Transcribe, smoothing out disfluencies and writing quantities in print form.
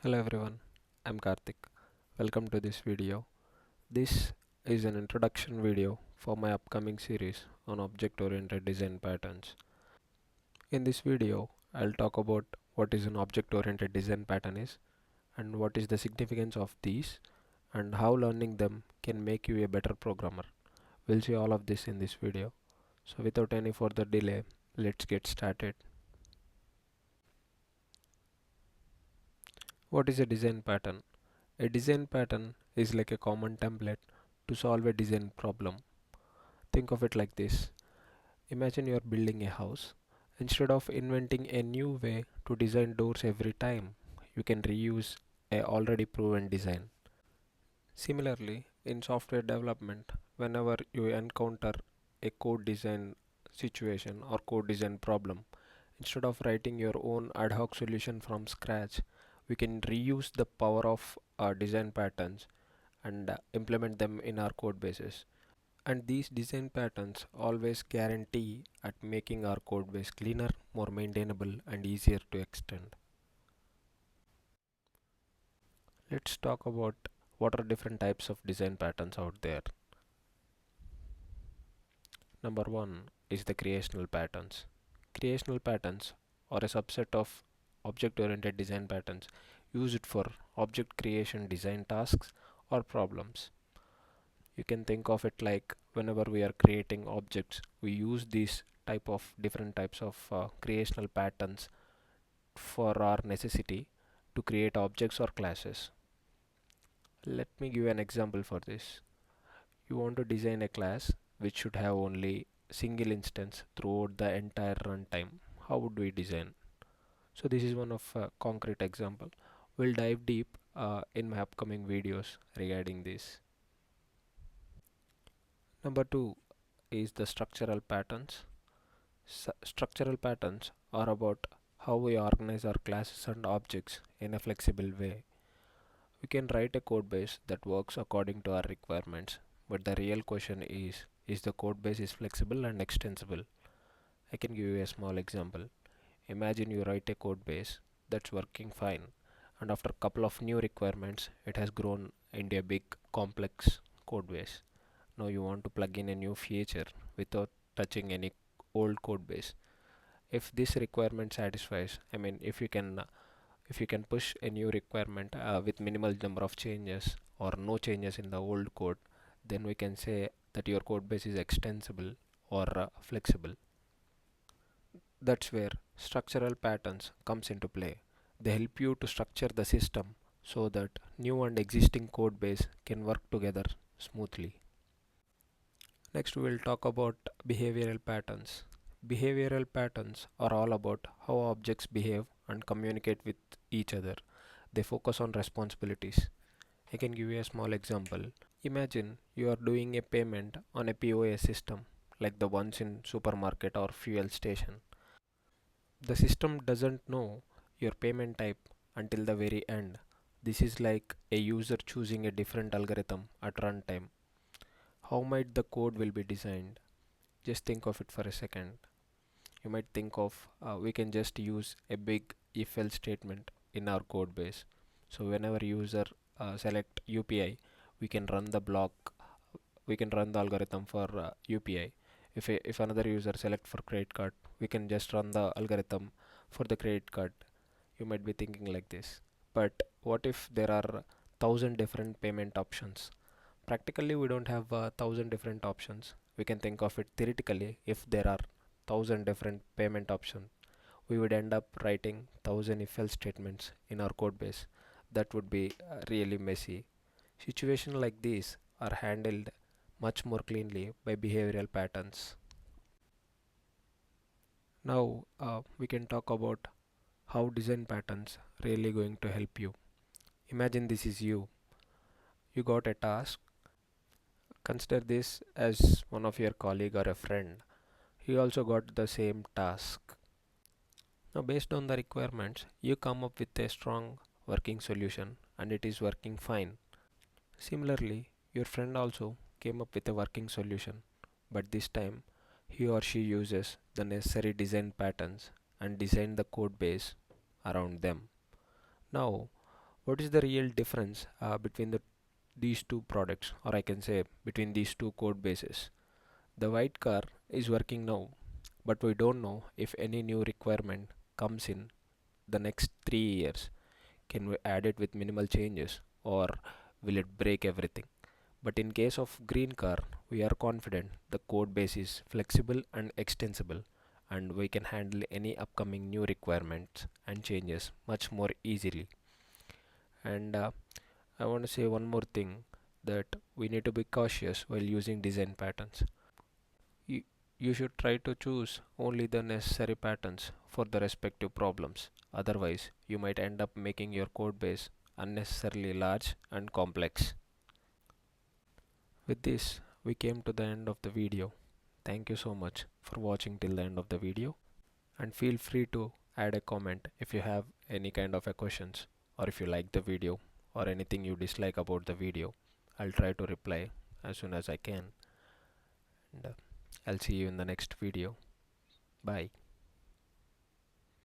Hello everyone, I'm Karthik. Welcome to this video. This is an introduction video for my upcoming series on object-oriented design patterns. In this video, I'll talk about what is an object-oriented design pattern is and what is the significance of these and how learning them can make you a better programmer. We'll see all of this in this video. So without any further delay, let's get started. What is a design pattern? A design pattern is like a common template to solve a design problem. Think of it like this. Imagine you are building a house. Instead of inventing a new way to design doors every time, you can reuse a already proven design. Similarly, in software development, whenever you encounter a code design situation or code design problem, instead of writing your own ad hoc solution from scratch, we can reuse the power of our design patterns and implement them in our code bases. And these design patterns always guarantee at making our code base cleaner, more maintainable, and easier to extend. Let's talk about what are different types of design patterns out there. Number one is the creational patterns. Creational patterns are a subset of object-oriented design patterns used for object creation design tasks or problems. You can think of it like whenever we are creating objects, we use these type of different types of creational patterns for our necessity to create objects or classes. Let me give an example for this. You want to design a class which should have only single instance throughout the entire runtime. How would we design? So this is one of concrete example. We'll dive deep in my upcoming videos regarding this. Number two is the structural patterns. Structural patterns are about how we organize our classes and objects in a flexible way. We can write a code base that works according to our requirements, but the real question is the code base is flexible and extensible? I can give you a small example. Imagine you write a code base that's working fine, and after a couple of new requirements, it has grown into a big complex code base. Now you want to plug in a new feature without touching any old code base. If this requirement satisfies, I mean, if you can push a new requirement with minimal number of changes or no changes in the old code, then we can say that your code base is extensible or flexible. That's where structural patterns comes into play. They help you to structure the system so that new and existing code base can work together smoothly. Next we will talk about behavioral patterns. Behavioral patterns are all about how objects behave and communicate with each other. They focus on responsibilities. I can give you a small example. Imagine you are doing a payment on a POS system like the ones in supermarket or fuel station. The system doesn't know your payment type until the very end. This is like a user choosing a different algorithm at runtime. How might the code will be designed? Just think of it for a second. You might think of we can just use a big if else statement in our code base. So whenever user select UPI, we can run the block, we can run the algorithm for UPI. If another user select for credit card, we can just run the algorithm for the credit card. You might be thinking like this. But what if there are thousand different payment options? Practically, we don't have thousand different options. We can think of it theoretically. If there are thousand different payment options, we would end up writing thousand if else statements in our code base. That would be really messy. Situations like these are handled much more cleanly by behavioral patterns. Now we can talk about how design patterns really going to help you. Imagine this is you. You got a task. Consider this as one of your colleague or a friend. He also got the same task. Now based on the requirements, you come up with a strong working solution and it is working fine. Similarly, your friend also came up with a working solution, but this time he or she uses the necessary design patterns and design the code base around them. Now, What is the real difference between these two products, or I can say between these two code bases? The white car is working now, but we don't know if any new requirement comes in the next 3 years. Can we add it with minimal changes, or will it break everything? But in case of green car, we are confident the code base is flexible and extensible, and we can handle any upcoming new requirements and changes much more easily. And I want to say one more thing, that we need to be cautious while using design patterns. You, you should try to choose only the necessary patterns for the respective problems. Otherwise, you might end up making your code base unnecessarily large and complex. With this, we came to the end of the video. Thank you so much for watching till the end of the video, and feel free to add a comment if you have any kind of a questions, or if you like the video or anything you dislike about the video. I'll try to reply as soon as I can, and I'll see you in the next video. Bye.